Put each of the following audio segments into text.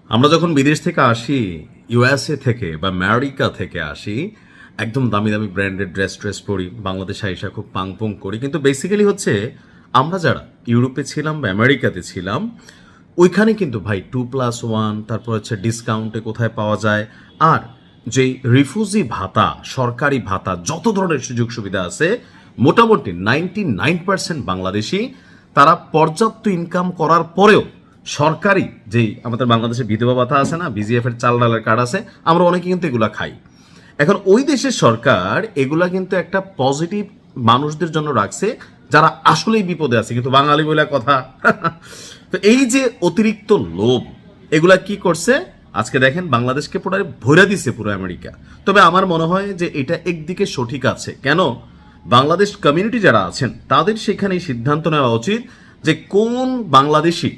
আমরা যখন বিদেশ থেকে আসি, ইউএসএ থেকে বা আমেরিকা থেকে আসি, একদম দামি দামি ব্র্যান্ডেড ড্রেস পরি, বাংলাদেশে আইসা খুব পাং করি। কিন্তু বেসিক্যালি হচ্ছে আমরা যারা ইউরোপে ছিলাম বা আমেরিকাতে ছিলাম, ওইখানে কিন্তু ভাই 2+1, তারপর হচ্ছে ডিসকাউন্টে কোথায় পাওয়া যায়, আর যে রিফিউজি ভাতা, সরকারি ভাতা, যত ধরনের সুযোগ সুবিধা আছে, মোটামুটি 99% বাংলাদেশি তারা পর্যাপ্ত ইনকাম করার পরেও সরকারি যেই আমাদের বাংলাদেশে বিধবা ভাতা আছে না, বিজিএফ এর চাল ডালের কার্ড আছে, আমরা অনেকে কিন্তু এগুলা খাই। এখন ওই দেশের সরকার এগুলা কিন্তু একটা পজিটিভ মানুষদের জন্য রাখছে যারা আসলেই বিপদে আছে, কিন্তু বাঙালি বলে কথা। তো এই যে অতিরিক্ত লোভ, এগুলা কি করছে আজকে দেখেন বাংলাদেশকে পুরো ভরে দিছে পুরো আমেরিকা। তবে আমার মনে হয় যে এটা একদিকে সঠিক আছে। কেন? বাংলাদেশ কমিউনিটি যারা আছেন তাদের সেখানে সিদ্ধান্ত নেওয়া উচিত যে কোন বাংলাদেশি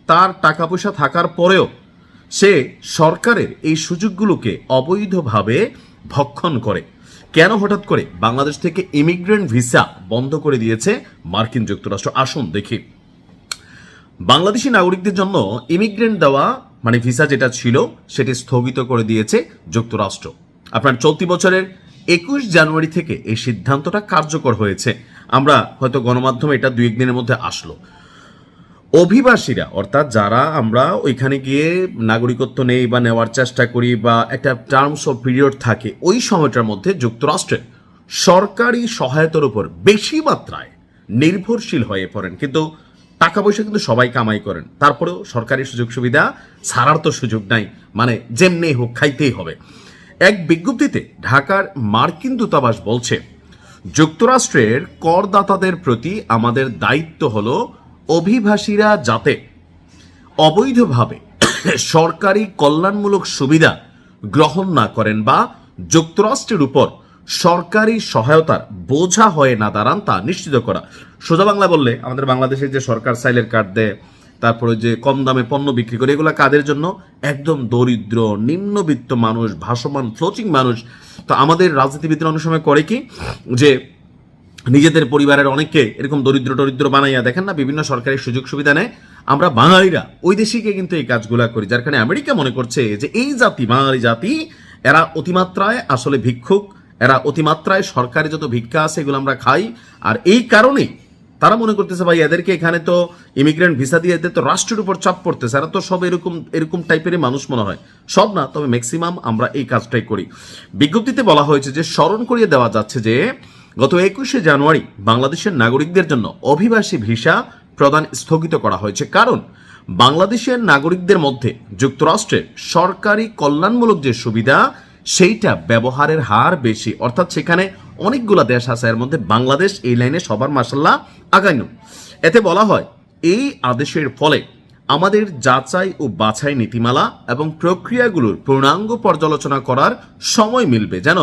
তার টাকা পয়সা থাকার পরেও সে সরকারের এই সুযোগগুলোকে অবৈধভাবে ভক্ষণ করে। কেন হঠাৎ করে বাংলাদেশ থেকে ইমিগ্রেন্ট ভিসা বন্ধ করে দিয়েছে মার্কিন যুক্তরাষ্ট্র? আসুন দেখি। বাংলাদেশি নাগরিকদের জন্য ইমিগ্রেন্ট দেওয়া মানে ভিসা যেটা ছিল সেটি স্থগিত করে দিয়েছে যুক্তরাষ্ট্র। আপনার চলতি বছরের 21 জানুয়ারি থেকে এই সিদ্ধান্তটা কার্যকর হয়েছে। আমরা হয়তো গণমাধ্যমে এটা 2-1 দিনের মধ্যে আসলো। অভিবাসীরা অর্থাৎ যারা আমরা ওইখানে গিয়ে নাগরিকত্ব নেই বা নেওয়ার চেষ্টা করি বা একটা টার্মস অফ পিরিয়ড থাকে, ওই সময়টার মধ্যে যুক্তরাষ্ট্রের সরকারি সহায়তার উপর বেশি মাত্রায় নির্ভরশীল হয়ে পড়েন। কিন্তু টাকা পয়সা কিন্তু সবাই কামাই করেন, তারপরেও সরকারি সুযোগ সুবিধা ছাড়ার তো সুযোগ নাই, মানে যেমনি হোক খাইতেই হবে। এক বিজ্ঞপ্তিতে ঢাকার মার্কিন দূতাবাস বলছে, যুক্তরাষ্ট্রের করদাতাদের প্রতি আমাদের দায়িত্ব হলো অভিবাসীরা যাতে অবৈধভাবে সরকারি কল্যাণমূলক সুবিধা গ্রহণ না করেন বা যুক্তরাষ্ট্রের উপর সরকারি সহায়তার বোঝা হয়ে না দাঁড়ান তা নিশ্চিত করা। সোজা বাংলা বললে আমাদের বাংলাদেশের যে সরকার সাইলের কার্ড দেয়, তারপরে যে কম দামে পণ্য বিক্রি করে, এগুলো কাদের জন্য? একদম দরিদ্র নিম্নবিত্ত মানুষ, ভাসমান ফ্লোটিং মানুষ। তো আমাদের রাজনীতিবিদরা অনেক সময় করে কি, যে নিজেদের পরিবারের অনেককে এরকম দরিদ্র বানাইয়া দেখেন না, বিভিন্ন সরকারি সুযোগ সুবিধা নেয়। আমরা বাঙালিরা ওই দেশিকে কিন্তু এই কাজগুলা করি, যার কারণে আমেরিকা মনে করছে যে এই জাতি, বাঙালি জাতি, এরা অতিমাত্রায় আসলে ভিক্ষুক, এরা অতিমাত্রায় সরকারি যত ভিক্ষা আছে এগুলো আমরা খাই। আর এই কারণেই তারা মনে করতেছে ভাই এদেরকে এখানে তো ইমিগ্রেন্ট ভিসা দিয়ে এদের তো রাষ্ট্রের উপর চাপ পড়তেছে, এরা তো সব এরকম টাইপেরই মানুষ মনে হয়। সব না, তবে ম্যাক্সিমাম আমরা এই কাজটাই করি। বিজ্ঞপ্তিতে বলা হয়েছে যে স্মরণ করিয়ে দেওয়া যাচ্ছে যে গত 21 জানুয়ারি বাংলাদেশের নাগরিকদের জন্য অভিবাসী ভিসা প্রদান স্থগিত করা হয়েছে, কারণ বাংলাদেশের নাগরিকদের মধ্যে যুক্তরাষ্ট্রের সরকারি কল্যাণমূলক যে সুবিধা সেইটা ব্যবহারের হার বেশি। অর্থাৎ সেখানে অনেকগুলো দেশ আছে, এর মধ্যে বাংলাদেশ এই লাইনে সবার মাসাল্লাহ আগাইন। এতে বলা হয় এই আদেশের ফলে আমাদের যাচাই ও বাছাই নীতিমালা এবং প্রক্রিয়াগুলোর পূর্ণাঙ্গ পর্যালোচনা করার সময় মিলবে, যেন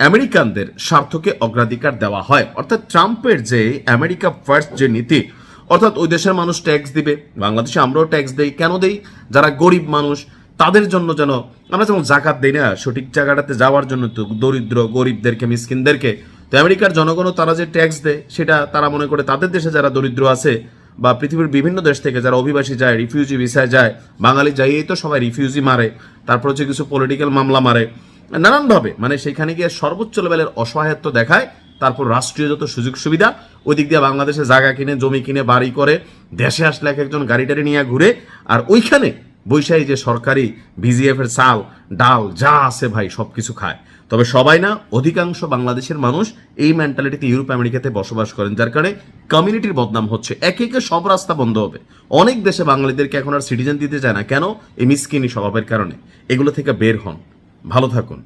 আমেরিকানদের স্বার্থকে অগ্রাধিকার দেওয়া হয়। অর্থাৎ ট্রাম্পের যে আমেরিকা ফার্স্ট যে নীতি, অর্থাৎ ওই দেশের মানুষ ট্যাক্স দিবে, বাংলাদেশে আমরাও ট্যাক্স দেই। কেন দেই? যারা গরিব মানুষ তাদের জন্য, যেন আমরা যেমন জাকাত দেই না সঠিক জায়গাটাতে যাওয়ার জন্য, তো দরিদ্র গরিবদেরকে, মিসকিনদেরকে। তো আমেরিকার জনগণও তারা যে ট্যাক্স দেয় সেটা তারা মনে করে তাদের দেশে যারা দরিদ্র আছে বা পৃথিবীর বিভিন্ন দেশ থেকে যারা অভিবাসী যায়, রিফিউজি ভিসায় যায়, বাঙালি যাইয়েই তো সবাই রিফিউজি মারে, তারপর হচ্ছে কিছু পলিটিক্যাল মামলা মারে, নানানভাবে মানে সেখানে গিয়ে সর্বোচ্চ লেভেলের অসহায়ত্ব দেখায়। তারপর রাষ্ট্রীয় যত সুযোগ সুবিধা, ওই দিক দিয়ে বাংলাদেশে জায়গা কিনে, জমি কিনে, বাড়ি করে, দেশে আসলে এক একজন গাড়ি টাড়ি নিয়ে ঘুরে, আর ওইখানে বৈশাখী যে সরকারি বিজিএফ এর চাল ডাল যা আছে ভাই সবকিছু খায়। তবে সবাই না, অধিকাংশ বাংলাদেশের মানুষ এই মেন্টালিটিতে ইউরোপ আমেরিকাতে বসবাস করেন, যার কারণে কমিউনিটির বদনাম হচ্ছে। একে একে সব রাস্তা বন্ধ হবে। অনেক দেশে বাঙালিদেরকে এখন আর সিটিজেন দিতে চায় না। কেন? এই মিসকিনি স্বভাবের কারণে। এগুলো থেকে বের হন, ভালো থাকুন।